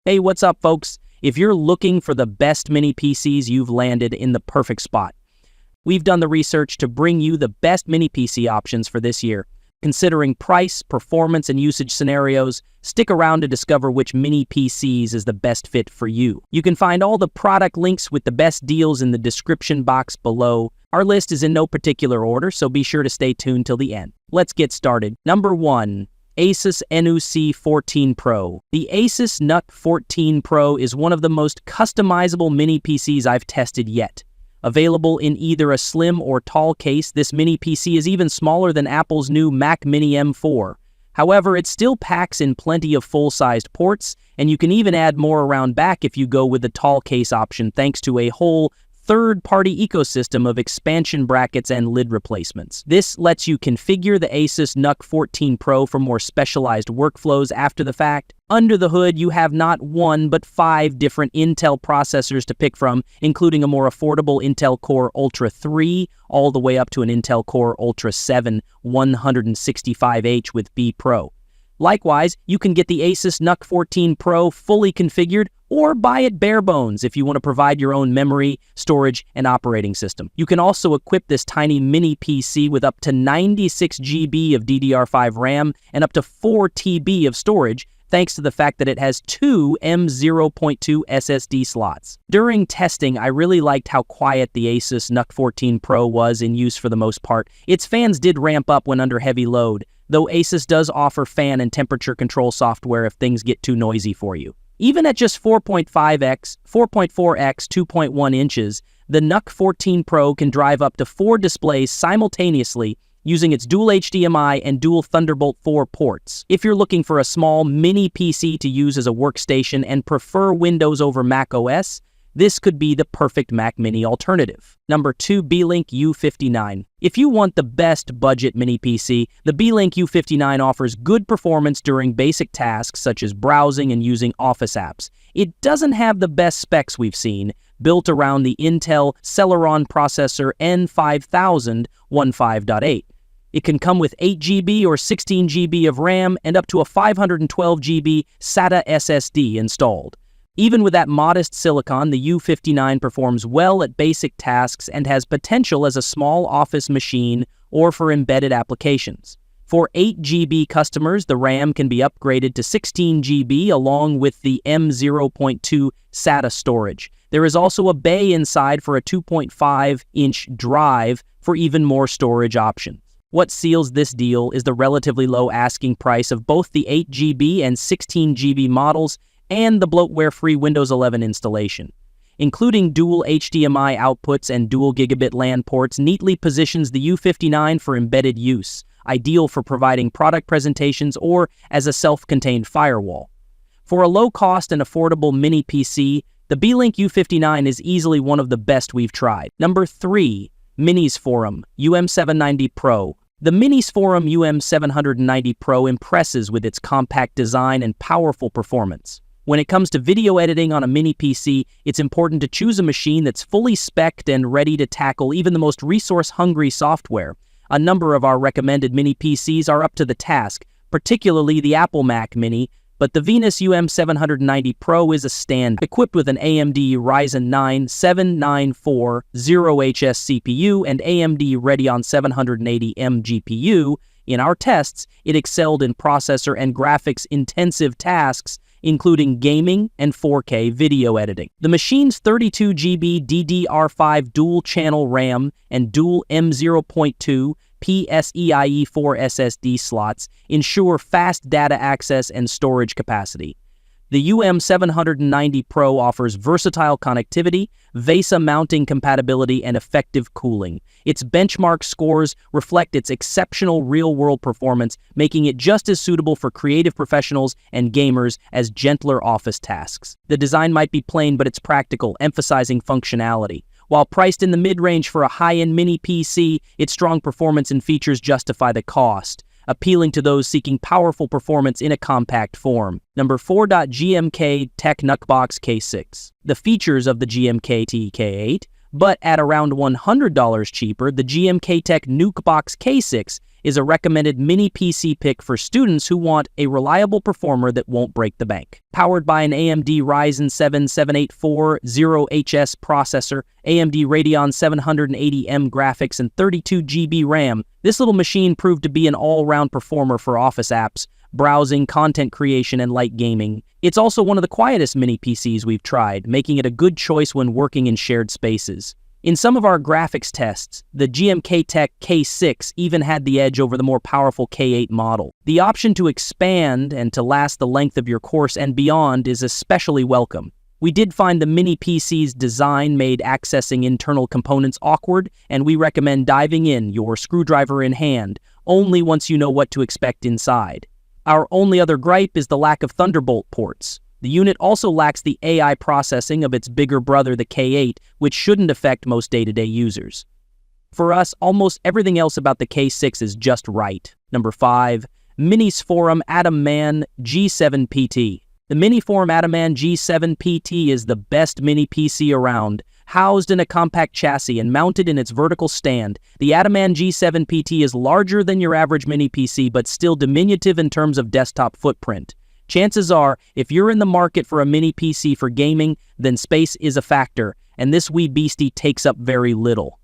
Hey, what's up, folks? If you're looking for the best mini PCs, you've landed in the perfect spot. We've done the research to bring you the best mini PC options for this year. Considering price, performance, and usage scenarios, stick around to discover which mini PCs is the best fit for you. You can find all the product links with the best deals in the description box below. Our list is in no particular order, so be sure to stay tuned till the end. Let's get started. Number 1. Asus NUC 14 Pro. The Asus NUC 14 Pro is one of the most customizable mini PCs I've tested yet. Available in either a slim or tall case, this mini PC is even smaller than Apple's new Mac Mini M4. However, it still packs in plenty of full-sized ports, and you can even add more around back if you go with the tall case option thanks to a whole third-party ecosystem of expansion brackets and lid replacements. This lets you configure the Asus NUC 14 Pro for more specialized workflows after the fact. Under the hood, you have not one, but 5 different Intel processors to pick from, including a more affordable Intel Core Ultra 3, all the way up to an Intel Core Ultra 7 165H with B Pro. Likewise, you can get the Asus NUC 14 Pro fully configured or buy it bare bones if you want to provide your own memory, storage, and operating system. You can also equip this tiny mini PC with up to 96 GB of DDR5 RAM and up to 4 TB of storage, thanks to the fact that it has 2 M.2 SSD slots. During testing, I really liked how quiet the Asus NUC 14 Pro was in use for the most part. Its fans did ramp up when under heavy load, though Asus does offer fan and temperature control software if things get too noisy for you. Even at just 4.5x, 4.4x, 2.1 inches, the NUC 14 Pro can drive up to 4 displays simultaneously using its dual HDMI and dual Thunderbolt 4 ports. If you're looking for a small mini PC to use as a workstation and prefer Windows over Mac OS, this could be the perfect Mac Mini alternative. Number 2. Beelink U59. If you want the best budget mini PC, the Beelink U59 offers good performance during basic tasks such as browsing and using Office apps. It doesn't have the best specs we've seen, built around the Intel Celeron processor N5000 15.8. It can come with 8 GB or 16 GB of RAM and up to a 512 GB SATA SSD installed. Even with that modest silicon, the U59 performs well at basic tasks and has potential as a small office machine or for embedded applications. For 8 GB customers, the RAM can be upgraded to 16 GB along with the M.2 SATA storage. There is also a bay inside for a 2.5-inch drive for even more storage options. What seals this deal is the relatively low asking price of both the 8 GB and 16 GB models and the bloatware-free Windows 11 installation. Including dual HDMI outputs and dual gigabit LAN ports neatly positions the U59 for embedded use, ideal for providing product presentations or as a self-contained firewall. For a low-cost and affordable mini PC, the Beelink U59 is easily one of the best we've tried. Number 3. Minisforum UM790 Pro. The Minisforum UM790 Pro impresses with its compact design and powerful performance. When it comes to video editing on a mini PC, it's important to choose a machine that's fully spec'd and ready to tackle even the most resource-hungry software. A number of our recommended mini PCs are up to the task, particularly the Apple Mac Mini, but the Venus UM790 Pro is a stand. Equipped with an AMD Ryzen 9 7940HS CPU and AMD Radeon 780M GPU, in our tests, it excelled in processor and graphics-intensive tasks, including gaming and 4K video editing. The machine's 32 GB DDR5 dual-channel RAM and dual M.2 PCIe 4 SSD slots ensure fast data access and storage capacity. The UM790 Pro offers versatile connectivity, VESA mounting compatibility, and effective cooling. Its benchmark scores reflect its exceptional real-world performance, making it just as suitable for creative professionals and gamers as gentler office tasks. The design might be plain, but it's practical, emphasizing functionality. While priced in the mid-range for a high-end mini PC, its strong performance and features justify the cost, appealing to those seeking powerful performance in a compact form. Number 4. GMKtec NucBox K6. The features of the GMKtec K8, but at around $100 cheaper, the GMKtec NucBox K6 is a recommended mini PC pick for students who want a reliable performer that won't break the bank. Powered by an AMD Ryzen 7 7840HS processor, AMD Radeon 780M graphics, and 32GB RAM, this little machine proved to be an all-round performer for office apps, browsing, content creation, and light gaming. It's also one of the quietest mini PCs we've tried, making it a good choice when working in shared spaces. In some of our graphics tests, the GMKtec K6 even had the edge over the more powerful K8 model. The option to expand and to last the length of your course and beyond is especially welcome. We did find the mini PC's design made accessing internal components awkward, and we recommend diving in, your screwdriver in hand, only once you know what to expect inside. Our only other gripe is the lack of Thunderbolt ports. The unit also lacks the AI processing of its bigger brother, the K8, which shouldn't affect most day-to-day users. For us, almost everything else about the K6 is just right. Number 5. Minisforum AtomMan G7 PT. The Minisforum AtomMan G7 PT is the best mini PC around. Housed in a compact chassis and mounted in its vertical stand, the AtomMan G7 PT is larger than your average mini PC but still diminutive in terms of desktop footprint. Chances are, if you're in the market for a mini PC for gaming, then space is a factor, and this wee beastie takes up very little.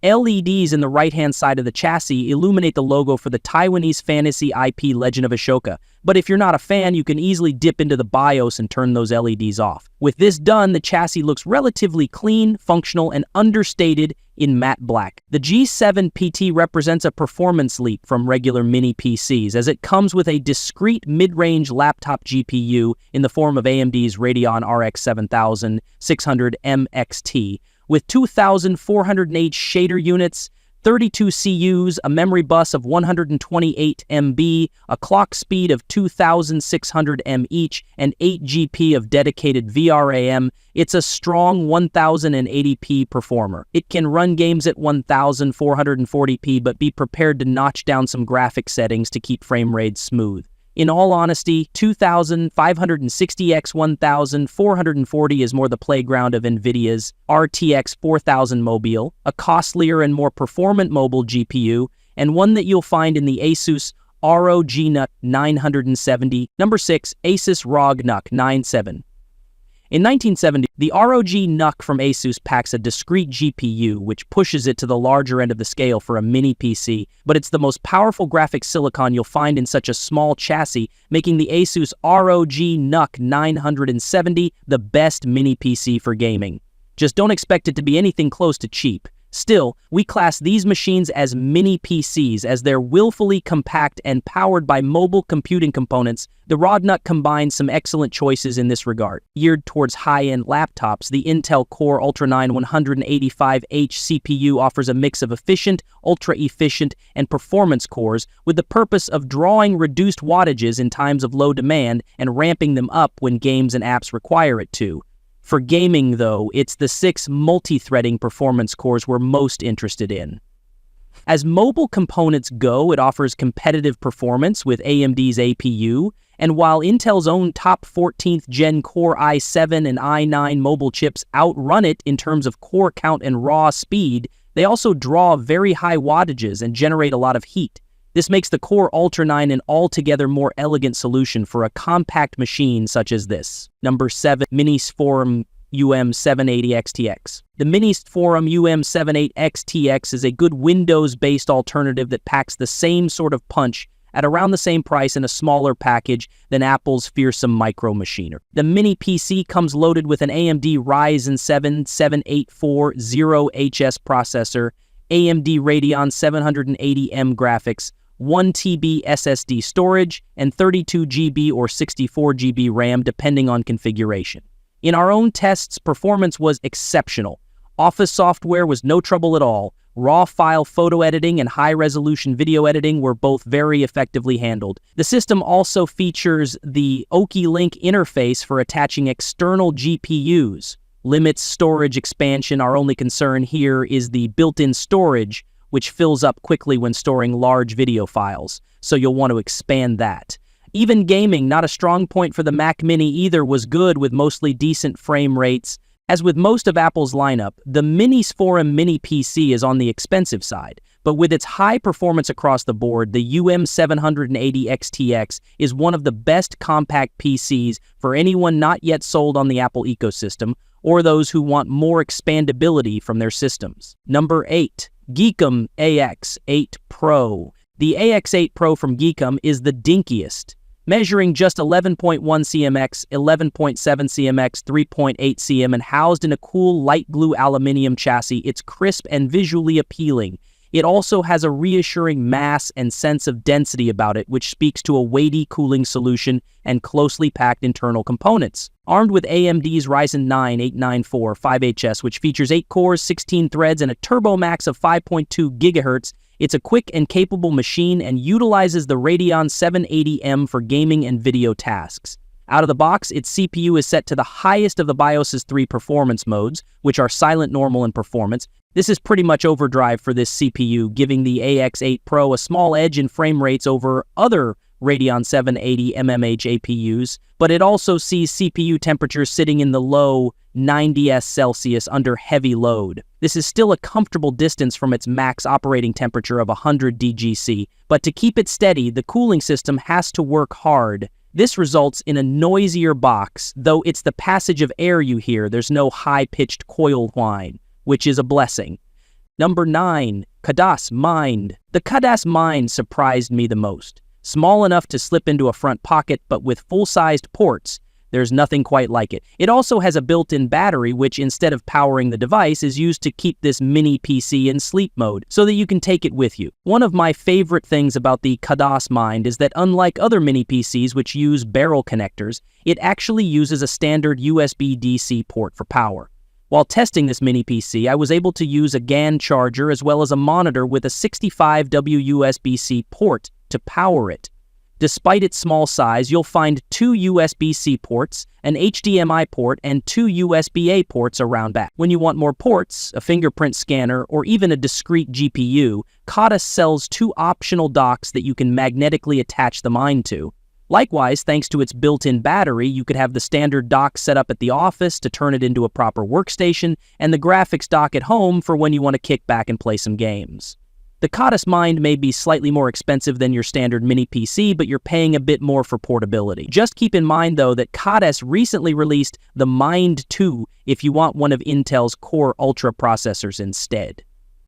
LEDs in the right-hand side of the chassis illuminate the logo for the Taiwanese fantasy IP Legend of Ashoka, but if you're not a fan, you can easily dip into the BIOS and turn those LEDs off. With this done, the chassis looks relatively clean, functional, and understated in matte black. The G7 PT represents a performance leap from regular mini PCs, as it comes with a discrete mid-range laptop GPU in the form of AMD's Radeon RX 7600 XT, with 2,408 shader units, 32 CUs, a memory bus of 128 MB, a clock speed of 2,600 M each, and 8 GP of dedicated VRAM. It's a strong 1080p performer. It can run games at 1440p, but be prepared to notch down some graphic settings to keep frame rates smooth. In all honesty, 2560 x 1440 is more the playground of NVIDIA's RTX 4000 Mobile, a costlier and more performant mobile GPU, and one that you'll find in the Asus ROG NUC 970. Number 6. Asus ROG NUC 97. In 1970, the ROG NUC from Asus packs a discrete GPU, which pushes it to the larger end of the scale for a mini PC, but it's the most powerful graphics silicon you'll find in such a small chassis, making the Asus ROG NUC 970 the best mini PC for gaming. Just don't expect it to be anything close to cheap. Still, we class these machines as mini PCs as they're willfully compact and powered by mobile computing components. The ROG NUC combines some excellent choices in this regard. Geared towards high-end laptops, the Intel Core Ultra 9 185H CPU offers a mix of efficient, ultra-efficient, and performance cores with the purpose of drawing reduced wattages in times of low demand and ramping them up when games and apps require it to. For gaming, though, it's the 6 multi-threading performance cores we're most interested in. As mobile components go, it offers competitive performance with AMD's APU, and while Intel's own top 14th Gen Core i7 and i9 mobile chips outrun it in terms of core count and raw speed, they also draw very high wattages and generate a lot of heat. This makes the Core Ultra 9 an altogether more elegant solution for a compact machine such as this. Number 7. Minisforum UM780 XTX. The Minisforum UM780 XTX is a good Windows-based alternative that packs the same sort of punch at around the same price in a smaller package than Apple's fearsome Micro Machiner. The mini PC comes loaded with an AMD Ryzen 7 7840HS processor, AMD Radeon 780M graphics, 1 TB SSD storage, and 32 GB or 64 GB RAM depending on configuration. In our own tests, performance was exceptional. Office software was no trouble at all. Raw file photo editing and high-resolution video editing were both very effectively handled. The system also features the Link interface for attaching external GPUs. Limits storage expansion. Our only concern here is the built-in storage, which fills up quickly when storing large video files, so you'll want to expand that. Even gaming, not a strong point for the Mac Mini either, was good with mostly decent frame rates. As with most of Apple's lineup, the Minisforum Mini PC is on the expensive side, but with its high performance across the board, the UM780 XTX is one of the best compact PCs for anyone not yet sold on the Apple ecosystem, or those who want more expandability from their systems. Number 8. Geekom AX8 Pro. The AX8 Pro from Geekom is the dinkiest. Measuring just 11.1 cm x 11.7 cm x 3.8 cm and housed in a cool light blue aluminum chassis, it's crisp and visually appealing. It also has a reassuring mass and sense of density about it, which speaks to a weighty cooling solution and closely packed internal components. Armed with AMD's Ryzen 9 894 5HS, which features 8 cores, 16 threads, and a turbo max of 5.2 GHz, it's a quick and capable machine and utilizes the Radeon 780M for gaming and video tasks. Out of the box, its CPU is set to the highest of the BIOS's 3 performance modes, which are silent, normal, and performance. This is pretty much overdrive for this CPU, giving the AX8 Pro a small edge in frame rates over other Radeon 780 MMH APUs, but it also sees CPU temperatures sitting in the low 90s Celsius under heavy load. This is still a comfortable distance from its max operating temperature of 100 DGC, but to keep it steady, the cooling system has to work hard. This results in a noisier box, though it's the passage of air you hear. There's no high-pitched coil whine, which is a blessing. Number 9. Khadas Mind. The Khadas Mind surprised me the most. Small enough to slip into a front pocket, but with full-sized ports, there's nothing quite like it. It also has a built-in battery, which instead of powering the device is used to keep this mini PC in sleep mode, so that you can take it with you. One of my favorite things about the Khadas Mind is that unlike other mini PCs which use barrel connectors, it actually uses a standard USB-DC port for power. While testing this mini PC, I was able to use a GAN charger as well as a monitor with a 65W USB-C port to power it. Despite its small size, you'll find 2 USB-C ports, an HDMI port, and 2 USB-A ports around back. When you want more ports, a fingerprint scanner, or even a discrete GPU, Khadas sells 2 optional docks that you can magnetically attach the Mind to. Likewise, thanks to its built-in battery, you could have the standard dock set up at the office to turn it into a proper workstation, and the graphics dock at home for when you want to kick back and play some games. The Khadas Mind may be slightly more expensive than your standard mini PC, but you're paying a bit more for portability. Just keep in mind, though, that Khadas recently released the Mind 2 if you want one of Intel's Core Ultra processors instead.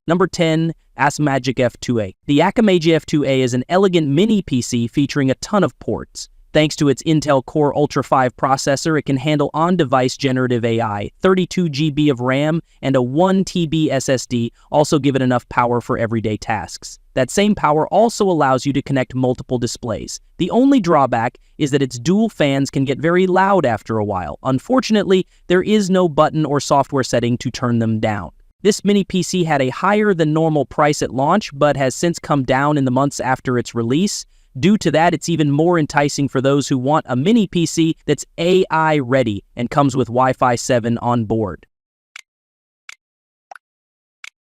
Number 10. Acemagic F2A. The Acemagic F2A is an elegant mini PC featuring a ton of ports. Thanks to its Intel Core Ultra 5 processor, it can handle on-device generative AI, 32 GB of RAM, and a 1 TB SSD also give it enough power for everyday tasks. That same power also allows you to connect multiple displays. The only drawback is that its dual fans can get very loud after a while. Unfortunately, there is no button or software setting to turn them down. This mini PC had a higher than normal price at launch, but has since come down in the months after its release. Due to that, it's even more enticing for those who want a mini PC that's AI ready and comes with Wi-Fi 7 on board.